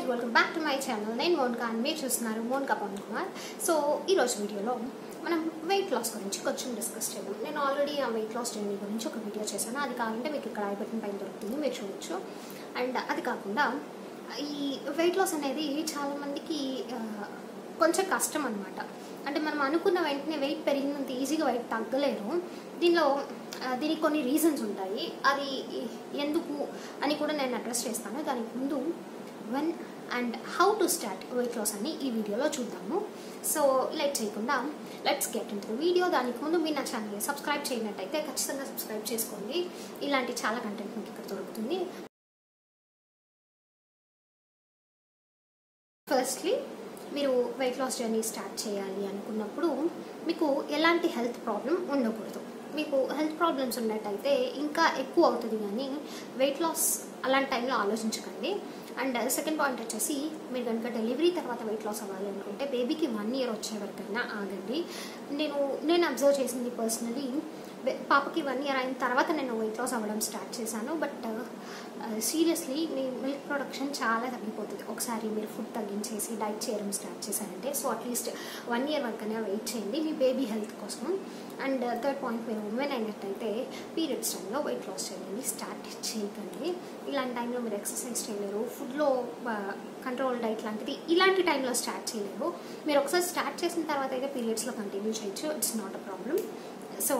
welcome back to my channel. నేను మోనికా అని మీరు చూస్తున్నారు మోనికా పవన్ కుమార్. సో ఈరోజు వీడియోలో మనం వెయిట్ లాస్ గురించి కొంచెం డిస్కస్ చేద్దాం. నేను ఆల్రెడీ ఆ వెయిట్ లాస్ జర్నీ గురించి ఒక వీడియో చేశాను. అది కావాలంటే మీకు ఇక్కడ ఐ బటన్ పైన దొరుకుతుంది, మీరు చూడొచ్చు. అండ్ అది కాకుండా ఈ వెయిట్ లాస్ అనేది చాలామందికి కొంచెం కష్టం అనమాట. అంటే మనం అనుకున్న వెంటనే వెయిట్ పెరిగినంత ఈజీగా వెయిట్ తగ్గలేరు. దీనికి కొన్ని రీజన్స్ ఉంటాయి. అది ఎందుకు అని కూడా నేను అడ్రస్ చేస్తాను. దానికి ముందు when and how to start weight loss అని ఈ వీడియోలో చూద్దాము. సో లేట్ చేయకుండా let's get into the video. దానికి ముందు మీరు నా ఛానల్ని సబ్స్క్రైబ్ చేయనట్టయితే ఖచ్చితంగా సబ్స్క్రైబ్ చేసుకోండి. ఇలాంటి చాలా కంటెంట్ మీకు ఇక్కడ దొరుకుతుంది. ఫస్ట్లీ మీరు వెయిట్ లాస్ జర్నీ స్టార్ట్ చేయాలి అనుకున్నప్పుడు మీకు ఎలాంటి హెల్త్ ప్రాబ్లం ఉండకూడదు. మీకు హెల్త్ ప్రాబ్లమ్స్ ఉన్నట్టయితే ఇంకా ఎక్కువ అవుతుంది, కానీ వెయిట్ లాస్ అలాంటి టైంలో ఆలోచించకండి. అండ్ సెకండ్ పాయింట్ వచ్చేసి, మీరు కనుక డెలివరీ తర్వాత వెయిట్ లాస్ అవ్వాలి అనుకుంటే బేబీకి 1 year వచ్చే వరకైనా ఆగండి. నేను అబ్జర్వ్ చేసింది పర్సనలీ, పాపకి 1 year అయిన తర్వాత నేను వెయిట్ లాస్ అవ్వడం స్టార్ట్ చేశాను. But seriously me milk production చాలా తగ్గిపోతుంది ఒకసారి మీరు ఫుడ్ తగ్గించేసి డైట్ చేయడం స్టార్ట్ చేశారంటే. సో అట్లీస్ట్ 1 year వరకైనా వెయిట్ చేయండి మీ బేబీ హెల్త్ కోసం. అండ్ థర్డ్ పాయింట్, మీరు ఉమెన్ అయినట్టయితే పీరియడ్స్ టైంలో వెయిట్ లాస్ చేయండి, స్టార్ట్ చేయకండి. ఇలాంటి టైంలో మీరు ఎక్సర్సైజ్ చేయలేరు, ఫుడ్లో కంట్రోల్ డైట్ లాంటిది ఇలాంటి టైంలో స్టార్ట్ చేయలేరు. మీరు ఒకసారి స్టార్ట్ చేసిన తర్వాత అయితే పీరియడ్స్లో కంటిన్యూ చేయొచ్చు, it's not a problem. So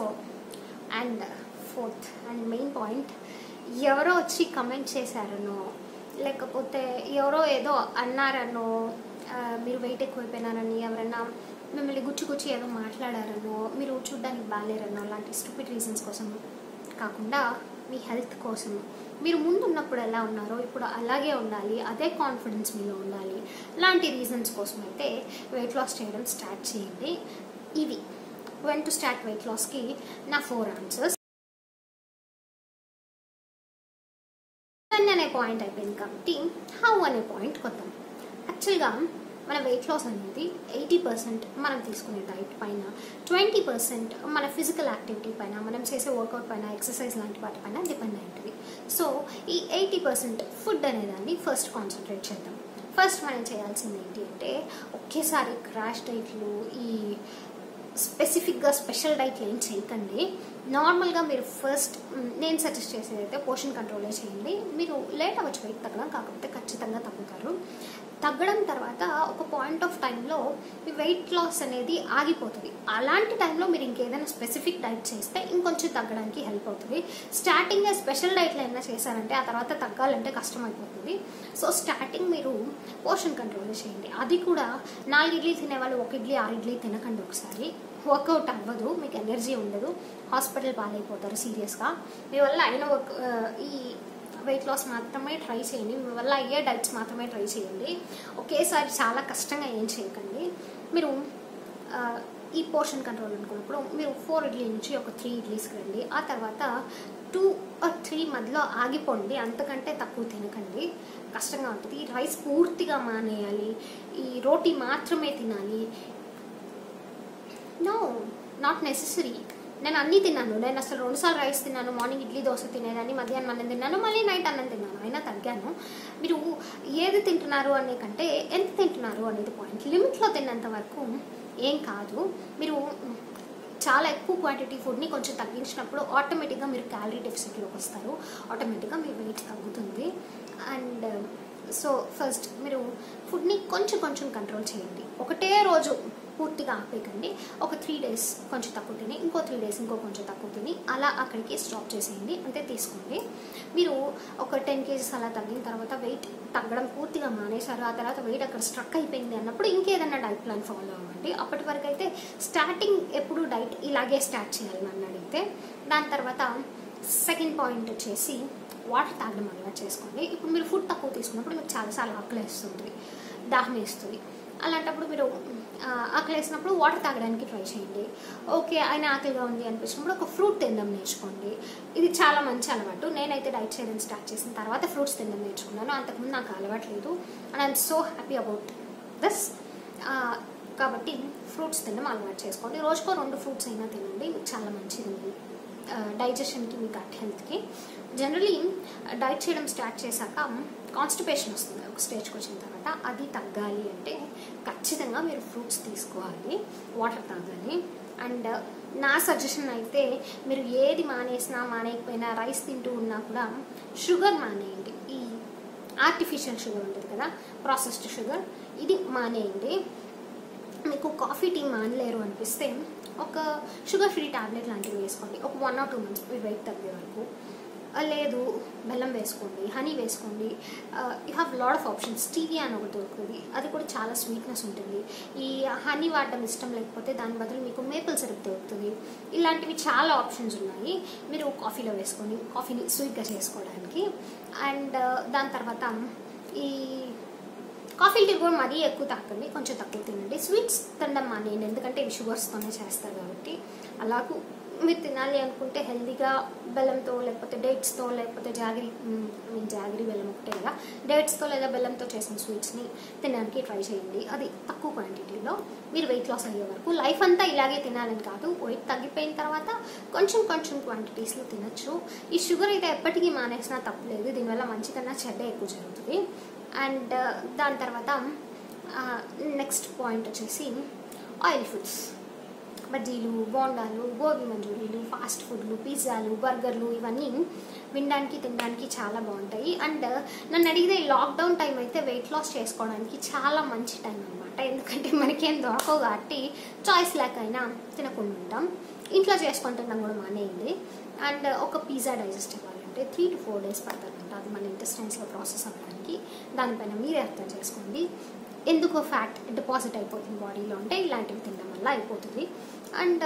and fourth and main point, ఎవరో వచ్చి కమెంట్ చేశారనో లేకపోతే ఎవరో ఏదో అన్నారనో, మీరు వెయిట్ ఎక్కువైపోయినారని ఎవరైనా మిమ్మల్ని గుచ్చి ఏదో మాట్లాడారనో, మీరు చూడ్డానికి బాగాలేరనో, అలాంటి స్టూపిడ్ రీజన్స్ కోసం కాకుండా మీ హెల్త్ కోసం, మీరు ముందు ఉన్నప్పుడు ఎలా ఉన్నారో ఇప్పుడు అలాగే ఉండాలి, అదే కాన్ఫిడెన్స్ మీలో ఉండాలి, ఇలాంటి రీజన్స్ కోసం అయితే వెయిట్ లాస్ చేయడం స్టార్ట్ చేయండి. ఇవి when to start weight loss కి నా 4 answers. అనే పాయింట్ అయిపోయింది కాబట్టి హౌ అనే పాయింట్ కొద్దాం. యాక్చువల్గా మన వెయిట్ లాస్ అనేది 80% మనం తీసుకునే డైట్ పైన, 20% మన ఫిజికల్ యాక్టివిటీ పైన, మనం చేసే వర్కౌట్ పైన, ఎక్సర్సైజ్ లాంటి వాటి పైన డిపెండ్ అయింటుంది. సో ఈ 80% ఫుడ్ అనేదాన్ని ఫస్ట్ కాన్సన్ట్రేట్ చేద్దాం. ఫస్ట్ మనం చేయాల్సింది ఏంటి అంటే, ఒకేసారి క్రాష్ డైట్లు, ఈ స్పెసిఫిక్గా స్పెషల్ డైట్లు ఏం చేయకండి. నార్మల్గా మీరు ఫస్ట్ నేను సజెస్ట్ చేసేది అయితే పోర్షన్ కంట్రోలే చేయండి. మీరు లేట్ అవ్వచ్చు వెయిట్ తగ్గడం, కాకపోతే ఖచ్చితంగా తగ్గుతారు. తగ్గడం తర్వాత ఒక పాయింట్ ఆఫ్ టైంలో మీ వెయిట్ లాస్ అనేది ఆగిపోతుంది. అలాంటి టైంలో మీరు ఇంకేదైనా స్పెసిఫిక్ డైట్ చేస్తే ఇంకొంచెం తగ్గడానికి హెల్ప్ అవుతుంది. స్టార్టింగ్ స్పెషల్ డైట్లు ఏమైనా చేశారంటే ఆ తర్వాత తగ్గాలంటే కష్టం అయిపోతుంది. సో స్టార్టింగ్ మీరు పోర్షన్ కంట్రోల్ చేయండి. అది కూడా 4 ఇడ్లీ తినేవాళ్ళు 1 ఇడ్లీ 6 ఇడ్లీ తినకండి. ఒకసారి వర్కౌట్ అవ్వదు, మీకు ఎనర్జీ ఉండదు, హాస్పిటల్ పాలైపోతారు సీరియస్గా. మీ వల్ల అయిన ఈ వెయిట్ లాస్ మాత్రమే ట్రై చేయండి, మీ వల్ల అయ్యే డైట్స్ మాత్రమే ట్రై చేయండి. ఒకేసారి చాలా కష్టంగా ఏం చేయకండి. మీరు ఈ పోర్షన్ కంట్రోల్ అనుకున్నప్పుడు మీరు 4 ఇడ్లీ నుంచి ఒక 3 ఇడ్లీస్కి రండి. ఆ తర్వాత 2 or 3 మధ్యలో ఆగిపోండి, అంతకంటే తక్కువ తినకండి, కష్టంగా ఉంటుంది. రైస్ పూర్తిగా మానేయాలి, ఈ రోటీ మాత్రమే తినాలి. No, not necessary. నేను అన్నీ తిన్నాను. నేను అసలు 2 సార్లు రైస్ తిన్నాను, మార్నింగ్ ఇడ్లీ దోశ తినేదాన్ని, మధ్యాహ్నం అన్నం తిన్నాను, మళ్ళీ నైట్ అన్నం తిన్నాను, అయినా తగ్గాను. మీరు ఏది తింటున్నారు అనే కంటే ఎంత తింటున్నారు అనేది పాయింట్. లిమిట్లో తిన్నంత వరకు ఏం కాదు. మీరు చాలా ఎక్కువ క్వాంటిటీ ఫుడ్ని కొంచెం తగ్గించినప్పుడు ఆటోమేటిక్గా మీరు క్యాలరీ డెఫిసిట్లోకి వస్తారు, ఆటోమేటిక్గా మీ వెయిట్ తగ్గుతుంది. అండ్ సో ఫస్ట్ మీరు ఫుడ్ని కొంచెం కంట్రోల్ చేయండి. ఒకటే రోజు పూర్తిగా ఆపేయకండి. ఒక 3 days కొంచెం తక్కువ తిని, ఇంకో 3 days ఇంకో కొంచెం తక్కువ తిని, అలా అక్కడికి స్టాప్ చేసేయండి, అంతే తీసుకోండి. మీరు ఒక 10 kgs అలా తగ్గిన తర్వాత వెయిట్ తగ్గడం పూర్తిగా మానేశారు, ఆ తర్వాత వెయిట్ అక్కడ స్ట్రక్ అయిపోయింది అన్నప్పుడు ఇంకేదన్నా డైట్ ప్లాన్ ఫాలో అవ్వండి. అప్పటి వరకు అయితే స్టార్టింగ్ ఎప్పుడు డైట్ ఇలాగే స్టార్ట్ చేయాలి నన్ను అడిగితే. దాని తర్వాత సెకండ్ పాయింట్ వచ్చేసి వాటర్ తాగడం అలవాటు చేసుకోండి. ఇప్పుడు మీరు ఫుడ్ తక్కువ తీసుకున్నప్పుడు మీకు చాలాసార్లు ఆకలి వేస్తుంది, దాహం వేస్తుంది. అలాంటప్పుడు మీరు ఆకలి వేసినప్పుడు వాటర్ తాగడానికి ట్రై చేయండి. ఓకే, ఆయన ఆకలిగా ఉంది అనిపించినప్పుడు ఒక ఫ్రూట్ తినడం నేర్చుకోండి. ఇది చాలా మంచి అలవాటు. నేనైతే డైట్ చేయడం స్టార్ట్ చేసిన తర్వాత ఫ్రూట్స్ తినడం నేర్చుకున్నాను, అంతకుముందు నాకు అలవాటు లేదు. And I'm so happy about this. కాబట్టి ఫ్రూట్స్ తినడం అలవాటు చేసుకోండి. రోజుకో 2 ఫ్రూట్స్ అయినా తినండి, చాలా మంచిది డైజెషన్కి, మీ గట్ హెల్త్కి. జనరలీ డైట్ చేయడం స్టార్ట్ చేశాక కాన్స్టిపేషన్ వస్తుంది ఒక స్టేజ్కి వచ్చిన తర్వాత. అది తగ్గాలి అంటే ఖచ్చితంగా మీరు ఫ్రూట్స్ తీసుకోవాలి, వాటర్ తాగాలి. అండ్ నా సజెషన్ అయితే మీరు ఏది మానేసినా మానేయకపోయినా రైస్ తింటూ ఉన్నా కూడా షుగర్ మానేయండి. ఈ ఆర్టిఫిషియల్ షుగర్ ఉంటుంది కదా, ప్రాసెస్డ్ షుగర్, ఇది మానేయండి. మీకు కాఫీ టీ మానలేరు అనిపిస్తే ఒక షుగర్ ఫ్రీ ట్యాబ్లెట్ లాంటివి వేసుకోండి ఒక 1 or 2 months మీ వెయిట్ తగ్గే వరకు. లేదు బెల్లం వేసుకోండి, హనీ వేసుకోండి. You have lot of options. Stevia అని ఒకటి దొరుకుతుంది, అది కూడా చాలా స్వీట్నెస్ ఉంటుంది. ఈ హనీ వాడడం ఇష్టం లేకపోతే దాని బదులు మీకు మేపుల్ సిరప్ దొరుకుతుంది. ఇలాంటివి చాలా ఆప్షన్స్ ఉన్నాయి. మీరు కాఫీలో వేసుకొని కాఫీని స్వీట్గా చేసుకోవడానికి. అండ్ దాని తర్వాత ఈ కాఫీ టీ కూడా మరీ ఎక్కువ తాకండి, కొంచెం తక్కువ తినండి. స్వీట్స్ తినడం మానేయండి, ఎందుకంటే ఇవి షుగర్స్తోనే చేస్తారు కాబట్టి. అలాగూ మీరు తినాలి అనుకుంటే హెల్దీగా బెల్లంతో లేకపోతే డేట్స్తో లేకపోతే జాగిరి బెల్లం ఒకటే కదా, డేట్స్తో లేదా బెల్లంతో చేసిన స్వీట్స్ని తినడానికి ట్రై చేయండి. అది తక్కువ క్వాంటిటీలో మీరు వెయిట్ లాస్ అయ్యే వరకు. లైఫ్ అంతా ఇలాగే తినాలని కాదు, వెయిట్ తగ్గిపోయిన తర్వాత కొంచెం కొంచెం క్వాంటిటీస్లో తినచ్చు. ఈ షుగర్ అయితే ఎప్పటికీ మానేసినా తప్పలేదు, దీనివల్ల మంచి కన్నా చెడ్డ ఎక్కువ జరుగుతుంది. అండ్ దాని తర్వాత నెక్స్ట్ పాయింట్ వచ్చేసి ఆయిల్ ఫుడ్స్. బజ్జీలు, బోండాలు, గోబీ మంచూరియలు, ఫాస్ట్ ఫుడ్లు, పిజ్జాలు, బర్గర్లు, ఇవన్నీ వినడానికి తినడానికి చాలా బాగుంటాయి. అండ్ నన్ను అడిగితే ఈ లాక్డౌన్ టైం అయితే వెయిట్ లాస్ చేసుకోవడానికి చాలా మంచి టైం అనమాట. ఎందుకంటే మనకేం దొరకవు కాబట్టి చాయిస్ లేకైనా తినకుండా ఉంటాం. ఇంట్లో చేసుకొని తినడం కూడా మానేయండి. అండ్ ఒక పిజ్జా డైజెస్ట్ అవ్వాలంటే 3 to 4 days పడుతుందంట, అది మన ఇంటెస్టైన్స్లో ప్రాసెస్ అవ్వడానికి. దానిపైన మీరే అర్థం చేసుకోండి ఎందుకో ఫ్యాట్ డిపాజిట్ అయిపోతుంది బాడీలో అంటే ఇలాంటివి తినడం వల్ల అయిపోతుంది. అండ్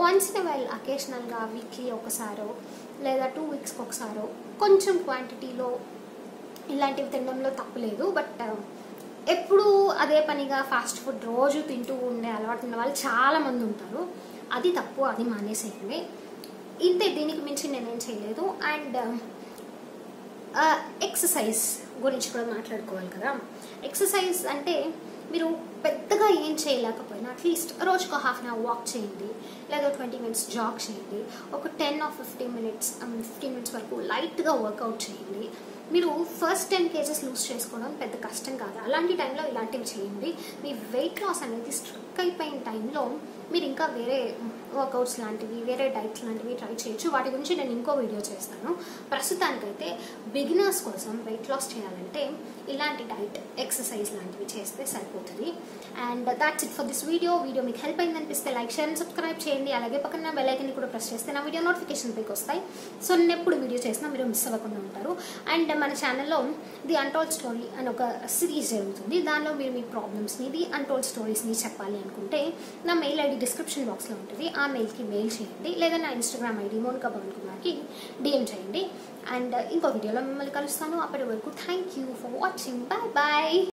వన్స్ ఇన్ వైల్ అకేషనల్గా వీక్లీ ఒకసారో లేదా 2 weeksకి ఒకసారో కొంచెం క్వాంటిటీలో ఇలాంటివి తినడంలో తప్పులేదు. బట్ ఎప్పుడు అదే పనిగా ఫాస్ట్ ఫుడ్ రోజు తింటూ ఉండే అలవాటు ఉన్న వాళ్ళు చాలామంది ఉంటారు. అది తప్పు, అది మానేసేయండి. ఇంతే, దీనికి మించి నేనేం చేయలేదు. అండ్ ఎక్సర్సైజ్ గురించి కూడా మాట్లాడుకోవాలి కదా. ఎక్సర్సైజ్ అంటే మీరు పెద్దగా ఏం చేయలేకపోయినా అట్లీస్ట్ రోజుకు 1/2 hour వాక్ చేయండి, లేదా 20 minutes జాగ్ చేయండి, ఒక 10 or 15 minutes వరకు లైట్గా వర్కౌట్ చేయండి. మీరు ఫస్ట్ 10 kgs లూజ్ చేసుకోవడం పెద్ద కష్టం కాదు, అలాంటి టైంలో ఇలాంటివి చేయండి. మీ వెయిట్ లాస్ అనేది స్ట్రక్ అయిపోయిన టైంలో మీరు ఇంకా వేరే వర్కౌట్స్ లాంటివి, వేరే డైట్స్ లాంటివి ట్రై చేయొచ్చు. వాటి గురించి నేను ఇంకో వీడియో చేస్తాను. ప్రస్తుతానికైతే బిగినర్స్ కోసం వెయిట్ లాస్ చేయాలంటే ఇలాంటి డైట్, ఎక్సర్సైజ్ లాంటివి చేస్తే సరిపోతుంది. And that's it for this video. మీకు హెల్ప్ అయింది అనిపిస్తే లైక్, షేర్ అండ్ సబ్స్క్రైబ్ చేయండి. అలాగే పక్కన బెల్ ఐకాన్ కూడా ప్రెస్ చేస్తే నా వీడియో నోటిఫికేషన్ పైకి వస్తాయి. సో నేను ఎప్పుడు వీడియో చేసినా మీరు మిస్ అవ్వకుండా ఉంటారు. అండ్ మన ఛానల్లో ది అన్టోల్డ్ స్టోరీ అని ఒక సిరీస్ జరుగుతుంది. దానిలో మీరు మీ ప్రాబ్లమ్స్ని, ది అన్టోల్డ్ స్టోరీస్ని చెప్పాలి అనుకుంటే నా మెయిల్ ఐడి డిస్క్రిప్షన్ బాక్స్లో ఉంటుంది. ఆ మెయిల్కి మెయిల్ చేయండి, లేదా నా ఇన్స్టాగ్రామ్ ఐడి మోనికా పవన్ కుమార్కి DM చేయండి. అండ్ ఇంకో వీడియోలో మిమ్మల్ని కలుస్తాను. అప్పటి వరకు thank you for watching. Bye bye.